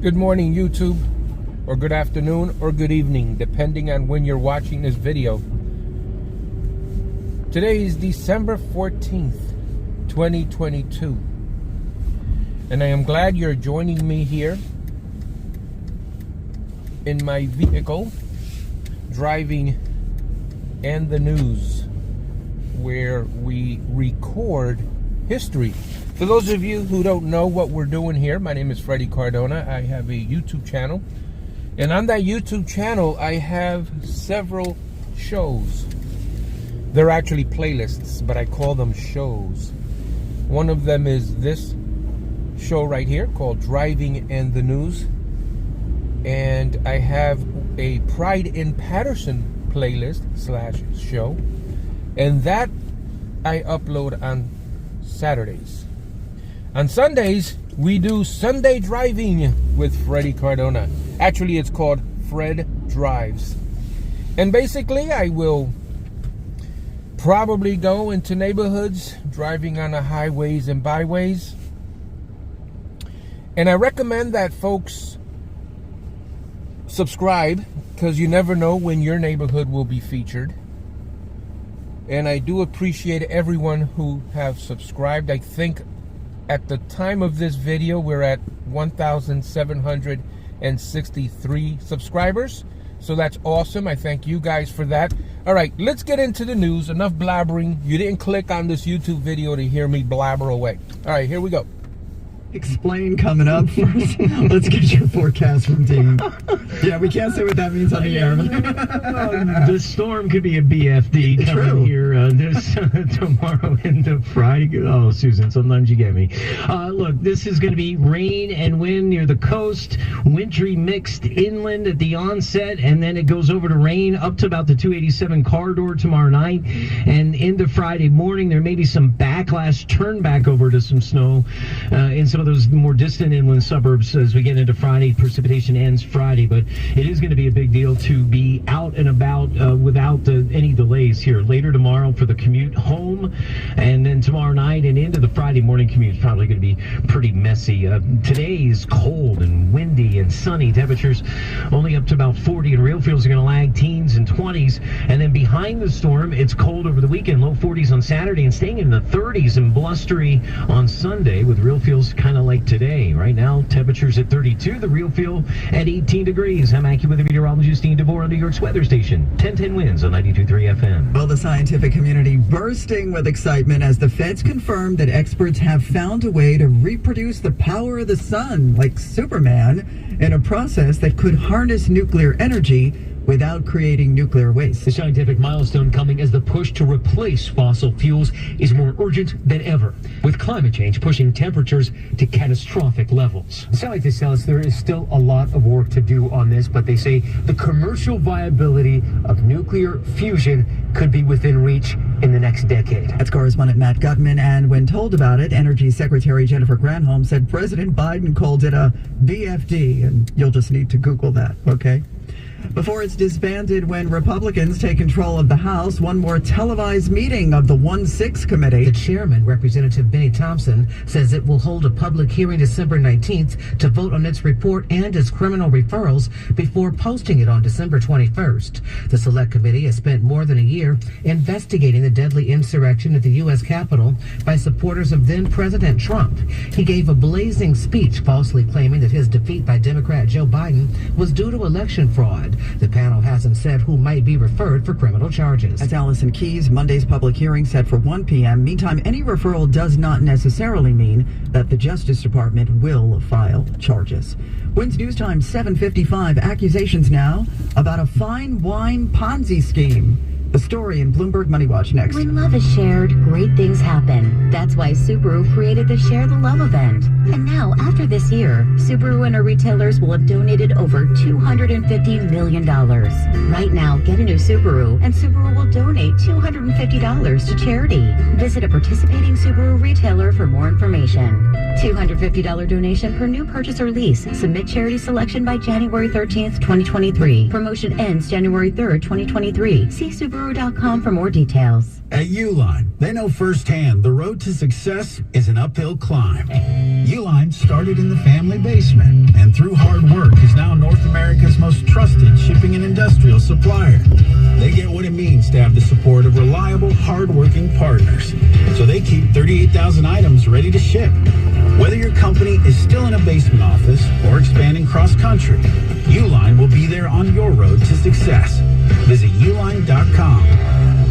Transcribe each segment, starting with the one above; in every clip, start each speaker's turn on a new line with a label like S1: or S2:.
S1: Good morning, YouTube, or good afternoon, or good evening, depending on when you're watching this video. Today is December 14th, 2022, and I am glad you're joining me here in my vehicle, driving and the news, where we record history. For those of you who don't know what we're doing here, my name is Freddie Cardona. I have a YouTube channel, and on that YouTube channel I have several shows. They're actually playlists, but I call them shows. One of them is this show right here called Driving and the News, and I have a Pride in Patterson playlist / show, and that I upload on Saturdays. On Sundays, we do Sunday Driving with Freddie Cardona. Actually, it's called Fred Drives. And basically, I will probably go into neighborhoods, driving on the highways and byways. And I recommend that folks subscribe, because you never know when your neighborhood will be featured. And I do appreciate everyone who have subscribed. I think at the time of this video, we're at 1,763 subscribers. So that's awesome. I thank you guys for that. All right, let's get into the news. Enough blabbering. You didn't click on this YouTube video to hear me blabber away. All right, here we go.
S2: Explain coming up first. Let's get your forecast from Dean. Yeah, we can't say what that means on the air.
S3: The storm could be a BFD coming here this tomorrow into Friday. Oh, Susan, sometimes you get me. Look, this is going to be rain and wind near the coast, wintry mixed inland at the onset, and then it goes over to rain up to about the 287 corridor tomorrow night. And into Friday morning, there may be some backlash, turn back over to some snow in some of those more distant inland suburbs as we get into Friday. Precipitation ends Friday, but it is going to be a big deal to be out and about without any delays here. Later tomorrow for the commute home, and then tomorrow night and into the Friday morning commute is probably going to be pretty messy. Today is cold and windy and sunny. Temperatures only up to about 40, and real feels are going to lag teens and 20s. And then behind the storm, it's cold over the weekend, low 40s on Saturday and staying in the 30s and blustery on Sunday, with real feels kind of like today. Right now, temperatures at 32, the real feel at 18 degrees. I'm AccuWeather meteorologist Dean DeVore on New York's weather station. 1010 winds on 92.3 FM.
S2: Well, the scientific community bursting with excitement as the feds confirmed that experts have found a way to reproduce the power of the sun, like Superman, in a process that could harness nuclear energy without creating nuclear waste.
S4: The scientific milestone coming as the push to replace fossil fuels is more urgent than ever, with climate change pushing temperatures to catastrophic levels. Scientists tell us there is still a lot of work to do on this, but they say the commercial viability of nuclear fusion could be within reach in the next decade.
S2: That's correspondent Matt Gutman, and when told about it, Energy Secretary Jennifer Granholm said President Biden called it a BFD, and you'll just need to Google that, okay? Before it's disbanded when Republicans take control of the House, one more televised meeting of the 1-6 committee.
S5: The chairman, Representative Benny Thompson, says it will hold a public hearing December 19th to vote on its report and its criminal referrals before posting it on December 21st. The Select Committee has spent more than a year investigating the deadly insurrection at the U.S. Capitol by supporters of then-President Trump. He gave a blazing speech falsely claiming that his defeat by Democrat Joe Biden was due to election fraud. The panel hasn't said who might be referred for criminal charges.
S2: That's Allison Keyes. Monday's public hearing set for 1 p.m. Meantime, any referral does not necessarily mean that the Justice Department will file charges. Wins News Time 7:55. Accusations now about a fine wine Ponzi scheme. The story in Bloomberg Money Watch next.
S6: When love is shared, great things happen. That's why Subaru created the Share the Love event. And now, after this year, Subaru and our retailers will have donated over $250 million. Right now, get a new Subaru, and Subaru will donate $250 to charity. Visit a participating Subaru retailer for more information. $250 donation per new purchase or lease. Submit charity selection by January 13th, 2023. Promotion ends January 3rd, 2023. See Subaru.com for more details.
S7: At Uline, they know firsthand the road to success is an uphill climb. Uline's started in the family basement and through hard work is now North America's most trusted shipping and industrial supplier. They get what it means to have the support of reliable, hard-working partners. So they keep 38,000 items ready to ship. Whether your company is still in a basement office or expanding cross-country, Uline will be there on your road to success. Visit uline.com.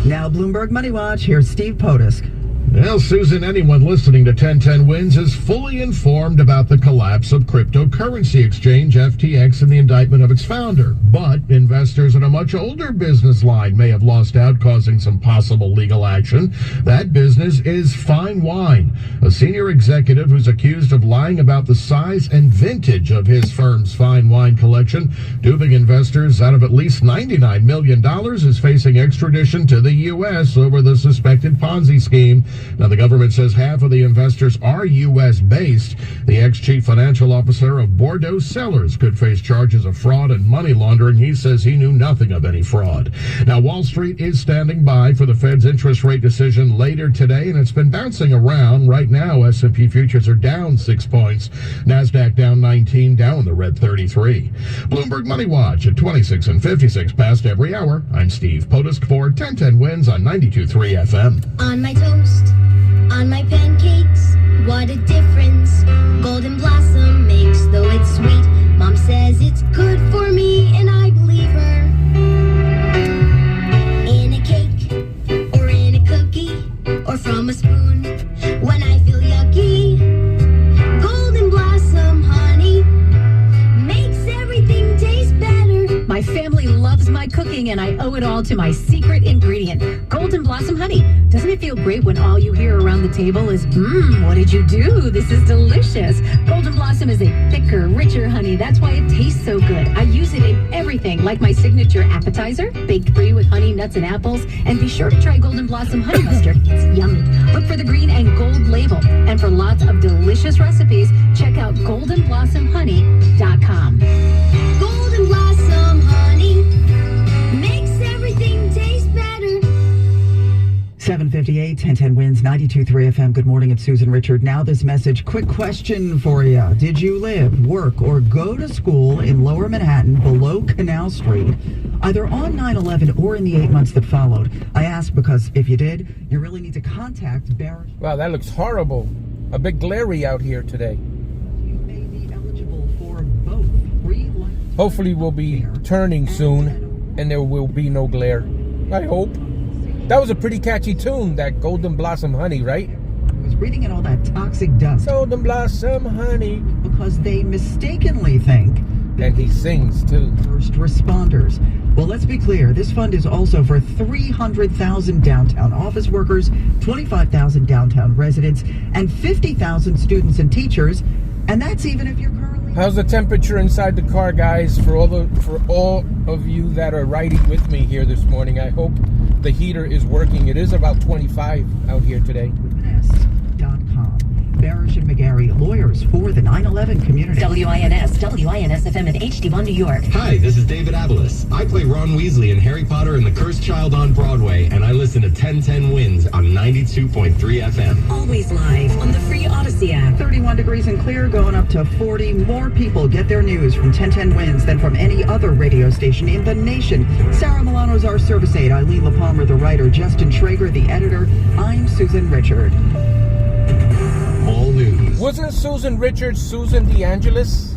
S2: Now Bloomberg Money Watch, here's Steve Potisk.
S8: Well, Susan, anyone listening to 1010 Wins is fully informed about the collapse of cryptocurrency exchange FTX and the indictment of its founder. But investors in a much older business line may have lost out, causing some possible legal action. That business is Fine Wine, a senior executive who's accused of lying about the size and vintage of his firm's fine wine collection, duping investors out of at least $99 million, is facing extradition to the U.S. over the suspected Ponzi scheme. Now, the government says half of the investors are U.S.-based. The ex-chief financial officer of Bordeaux Cellars could face charges of fraud and money laundering. He says he knew nothing of any fraud. Now, Wall Street is standing by for the Fed's interest rate decision later today, and it's been bouncing around. Right now, S&P futures are down 6 points. NASDAQ down 19, down the red 33. Bloomberg Money Watch at 26 and 56 past every hour. I'm Steve Potisk for 1010 Wins on 92.3 FM.
S9: On my toast, on my pancakes, what a difference Golden Blossom makes, though it's sweet. Mom says it's good for me, and I believe her. In a cake, or in a cookie, or from a spoon, when I feel yucky, Golden Blossom honey makes everything taste better.
S10: My family loves my cooking, and I owe it all to my secret ingredient, Golden Blossom honey. Doesn't it feel great when all you hear around the table is, what did you do? This is delicious. Golden Blossom is a thicker, richer honey. That's why it tastes so good. I use it in everything, like my signature appetizer, baked free with honey, nuts, and apples. And be sure to try Golden Blossom honey mustard. It's yummy. Look for the green and gold label. And for lots of delicious recipes, check out goldenblossomhoney.com.
S9: Golden Blossom honey makes everything taste better.
S2: 7:58, 1010 Wins, 92.3 FM. Good morning, it's Susan Richard. Now this message, quick question for you. Did you live, work, or go to school in Lower Manhattan below Canal Street, either on 9/11 or in the 8 months that followed? I ask because if you did, you really need to contact Barrett.
S1: Wow, that looks horrible. A bit glary out here today.
S2: You may be eligible for both free life.
S1: Hopefully we'll be turning soon and there will be no glare. I hope. That was a pretty catchy tune, that Golden Blossom Honey, right?
S2: I was breathing in all that toxic dust.
S1: Golden Blossom Honey.
S2: Because they mistakenly think.
S1: And he sings too.
S2: First responders. Well, let's be clear. This fund is also for 300,000 downtown office workers, 25,000 downtown residents, and 50,000 students and teachers. And that's even if you're currently...
S1: How's the temperature inside the car, guys? For all of you that are riding with me here this morning, I hope the heater is working. It is about 25 out here today.
S2: WINS.com. Barish and McGarry, lawyers for the 9/11 community.
S11: WINS FM in HD1 New York.
S12: Hi, this is David Abelis. I play Ron Weasley in Harry Potter and the Cursed Child on Broadway, and I listen to 1010 Wins on 92.3 FM.
S11: Always live on the free Odyssey app.
S2: 31 degrees and clear, going up to 40. More people get their news from 1010 Wins than from any other radio station in the nation. Sarah Milano's our service aide, Eileen LaPalmer the writer, Justin Schrager the editor. I'm Susan Richard.
S12: All news.
S1: Wasn't Susan Richards Susan DeAngelis?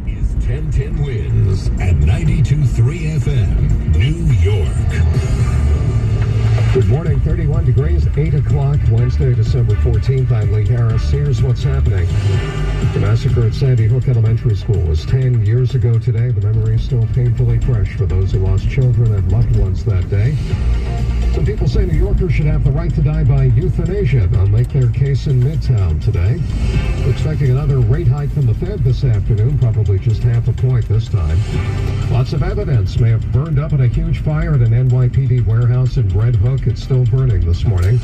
S12: Is 1010 Wins at 92.3 FM, New York.
S13: Good morning, 31 degrees, 8 o'clock, Wednesday, December 14th. I'm Lee Harris. Here's what's happening. The massacre at Sandy Hook Elementary School was 10 years ago today. The memory is still painfully fresh for those who lost children and loved ones that day. Some people say New Yorkers should have the right to die by euthanasia. They'll make their case in Midtown today. We're expecting another rate hike from the Fed this afternoon, probably just half a point this time. Lots of evidence may have burned up in a huge fire at an NYPD warehouse in Red Hook. It's still burning this morning.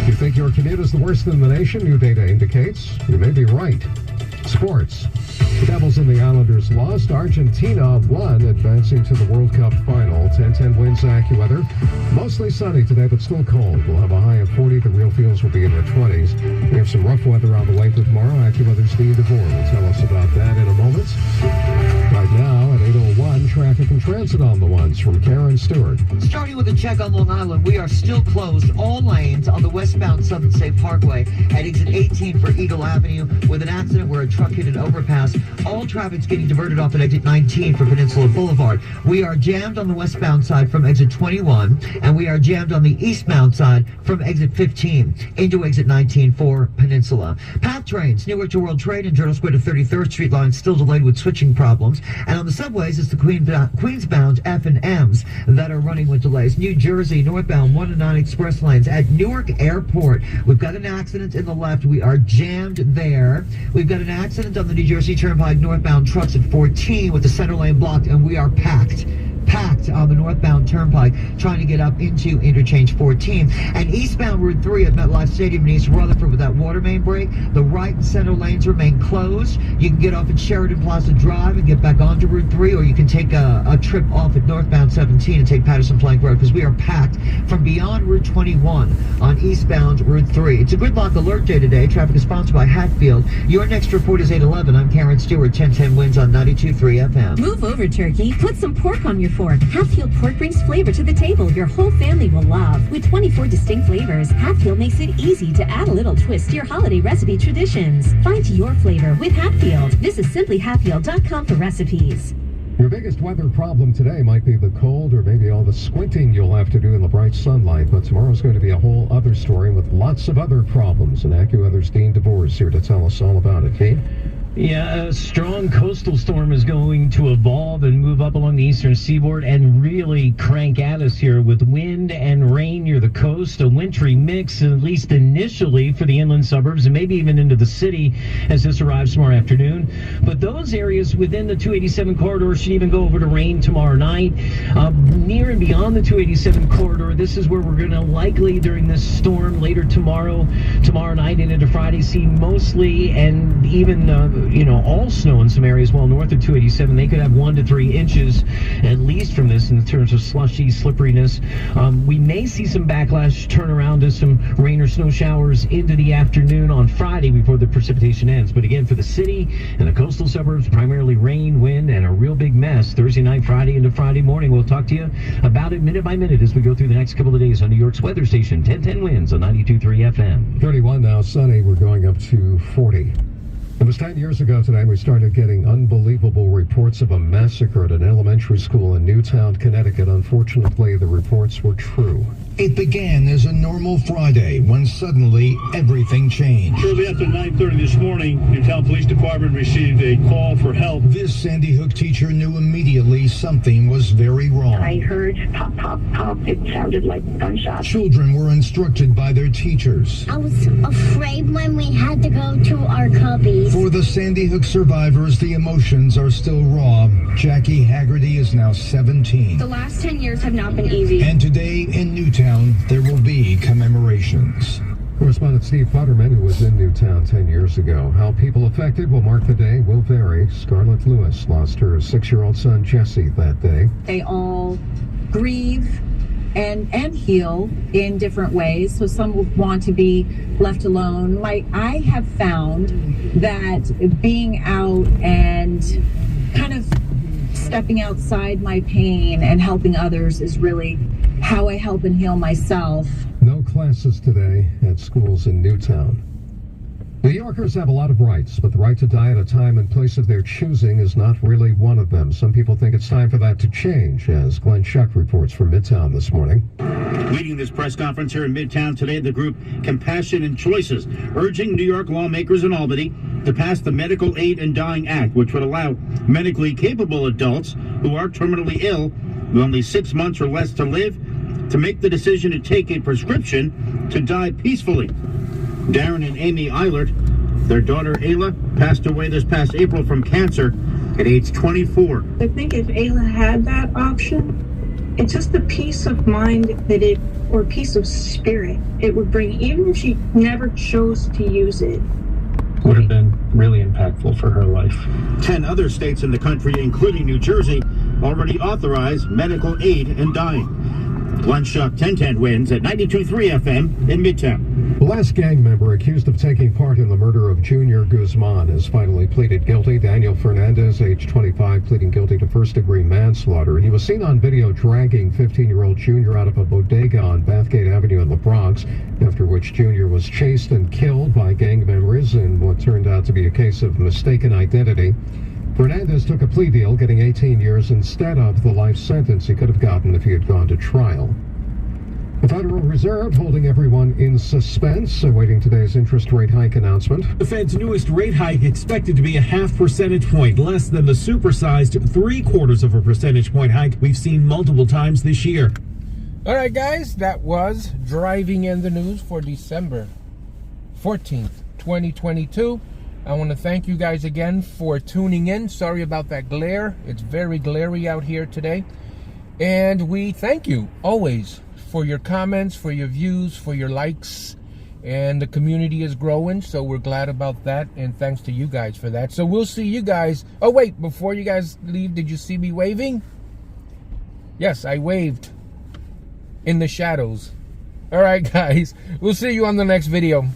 S13: If you think your commute is the worst in the nation, new data indicates you may be right. Sports. The Devils and the Islanders lost. Argentina won, advancing to the World Cup final. 10-10 winds AccuWeather. Mostly sunny today, but still cold. We'll have a high of 40. The real feels will be in the 20s. We have some rough weather on the way for tomorrow. AccuWeather's Dean DeVore will tell us about that in a moment. Right now at 8:01, traffic and transit on the ones from Karen Stewart.
S14: Starting with a check on Long Island, we are still closed all lanes on the westbound Southern State Parkway at exit 18 for Eagle Avenue with an accident where a truck hit an overpass. All traffic's getting diverted off at exit 19 for Peninsula Boulevard. We are jammed on the westbound side from exit 21, and we are jammed on the eastbound side from exit 15 into exit 19 for Peninsula. Path trains, Newark to World Trade and Journal Square to 33rd Street line still delayed with switching problems. And on the subways, it's the Queensbound F and M's that are running with delays. New Jersey, northbound 1 and 9 express lanes at Newark Airport. We've got an accident in the left. We are jammed there. We've got an accident on the New Jersey Turnpike northbound trucks at 14 with the center lane blocked, and we are packed on the northbound turnpike trying to get up into interchange 14. And eastbound Route 3 at MetLife Stadium in East Rutherford with that water main break, the right and center lanes remain closed. You can get off at Sheridan Plaza Drive and get back onto Route 3, or you can take a trip off at northbound 17 and take Patterson Plank Road, because we are packed from beyond Route 21 on eastbound Route 3. It's a gridlock alert day today. Traffic is sponsored by Hatfield. Your next report is 8:11. I'm Karen Stewart, 1010 Winds on 92.3 FM.
S10: Move over, turkey. Put some pork on your fork. Hatfield pork brings flavor to the table your whole family will love. With 24 distinct flavors, Hatfield makes it easy to add a little twist to your holiday recipe traditions. Find your flavor with Hatfield. Visit simplyhatfield.com for recipes.
S13: Your biggest weather problem today might be the cold, or maybe all the squinting you'll have to do in the bright sunlight. But tomorrow's going to be a whole other story with lots of other problems. And AccuWeather's Dean DeVore is here to tell us all about it. Dean?
S3: Yeah, a strong coastal storm is going to evolve and move up along the eastern seaboard and really crank at us here with wind and rain near the coast. A wintry mix, at least initially, for the inland suburbs and maybe even into the city as this arrives tomorrow afternoon. But those areas within the 287 corridor should even go over to rain tomorrow night. Near and beyond the 287 corridor, this is where we're going to likely, during this storm later tomorrow night and into Friday, see mostly and even all snow in some areas well north of 287. They could have 1 to 3 inches at least from this in terms of slushy slipperiness. We may see some backlash turn around to some rain or snow showers into the afternoon on Friday before the precipitation ends. But again, for the city and the coastal suburbs, primarily rain, wind, and a real big mess Thursday night, Friday into Friday morning. We'll talk to you about it minute by minute as we go through the next couple of days on New York's weather station, 1010 Winds on 92.3 FM.
S13: 31 now, sunny. We're going up to 40. It was 10 years ago today we started getting unbelievable reports of a massacre at an elementary school in Newtown, Connecticut. Unfortunately, the reports were true.
S7: It began as a normal Friday when suddenly everything changed.
S15: Shortly after 9:30 this morning, Newtown Police Department received a call for help.
S7: This Sandy Hook teacher knew immediately something was very wrong.
S16: I heard pop, pop, pop. It sounded like gunshots.
S7: Children were instructed by their teachers.
S9: I was afraid when we had to go to our cubbies.
S7: For the Sandy Hook survivors, the emotions are still raw. Jackie Haggerty is now 17.
S17: The last 10 years have not been easy.
S7: And today in Newtown, there will be commemorations.
S13: Correspondent Steve Futterman, who was in Newtown 10 years ago. How people affected will mark the day will vary. Scarlett Lewis lost her 6-year-old son, Jesse, that day.
S18: They all grieve and heal in different ways. So some will want to be left alone. I have found that being out and kind of stepping outside my pain and helping others is really how I help and heal myself.
S13: No classes today at schools in Newtown. New Yorkers have a lot of rights, but the right to die at a time and place of their choosing is not really one of them. Some people think it's time for that to change, as Glenn Schuck reports from Midtown this morning.
S19: Leading this press conference here in Midtown today, the group Compassion and Choices, urging New York lawmakers in Albany to pass the Medical Aid in Dying Act, which would allow medically capable adults who are terminally ill with only 6 months or less to live to make the decision to take a prescription to die peacefully. Darren and Amy Eilert, their daughter Ayla, passed away this past April from cancer at age 24.
S20: I think if Ayla had that option, it's just the peace of mind that or peace of spirit it would bring, even if she never chose to use it.
S3: would have been really impactful for her life.
S19: 10 other states in the country, including New Jersey, already authorize medical aid in dying. Glenn Shuck, 1010 wins at 92.3 FM in Midtown.
S13: The last gang member accused of taking part in the murder of Junior Guzman has finally pleaded guilty. Daniel Fernandez, age 25, pleading guilty to first-degree manslaughter. He was seen on video dragging 15-year-old Junior out of a bodega on Bathgate Avenue in the Bronx, after which Junior was chased and killed by gang members in what turned out to be a case of mistaken identity. Fernandez took a plea deal, getting 18 years instead of the life sentence he could have gotten if he had gone to trial. The Federal Reserve holding everyone in suspense, awaiting today's interest rate hike announcement.
S21: The Fed's newest rate hike expected to be a 0.5 percentage point, less than the supersized 0.75 percentage point hike we've seen multiple times this year.
S1: All right, guys, that was Driving in the News for December 14th, 2022. I want to thank you guys again for tuning in. Sorry about that glare. It's very glary out here today. And we thank you always for your comments, for your views, for your likes. And the community is growing, so we're glad about that. And thanks to you guys for that. So we'll see you guys. Oh, wait, before you guys leave, did you see me waving? Yes, I waved in the shadows. All right, guys. We'll see you on the next video.